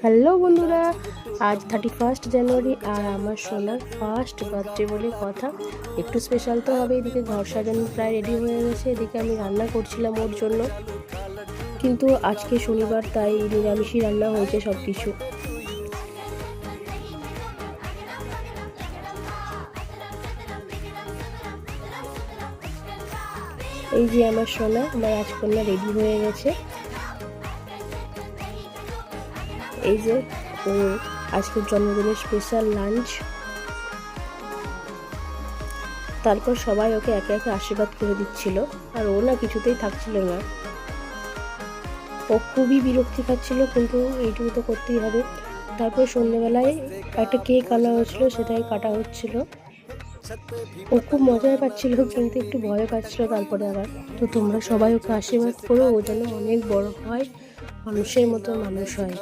Hello বন্ধুরা, আজ 31 জানুয়ারি আর আমার সোনার ফার্স্ট বার্থডে বলে কথা। একটু স্পেশাল তো হবে। এদিকে ঘর সাজানো প্রায় রেডি হয়ে গেছে, এদিকে আমি রান্না করছিলাম ওর জন্য, কিন্তু আজকে শনিবার তাই নিরামিষই রান্না হয়েছে সব কিছু। এই যে আমার সোনা, আমার রাজকন্যা রেডি হয়ে গেছে। এই যে ও আজকের জন্মদিনের স্পেশাল লাঞ্চ। তারপর সবাই ওকে একে একে আশীর্বাদ করে দিচ্ছিল, আর ও না কিছুতেই থাকছিল না। ও খুবই বিরক্তি খাচ্ছিল, কিন্তু এইটুকু তো করতেই হবে। তারপর সন্ধ্যেবেলায় একটা কেক আনা হয়েছিল, সেটাই কাটা হচ্ছিল। ও খুব মজাই পাচ্ছিল, কিন্তু একটু ভয় পাচ্ছিল তারপরে আবার। তো তোমরা সবাই ওকে আশীর্বাদ করো, ও যেন অনেক বড় হয়, মানুষের মতো মানুষ হয়।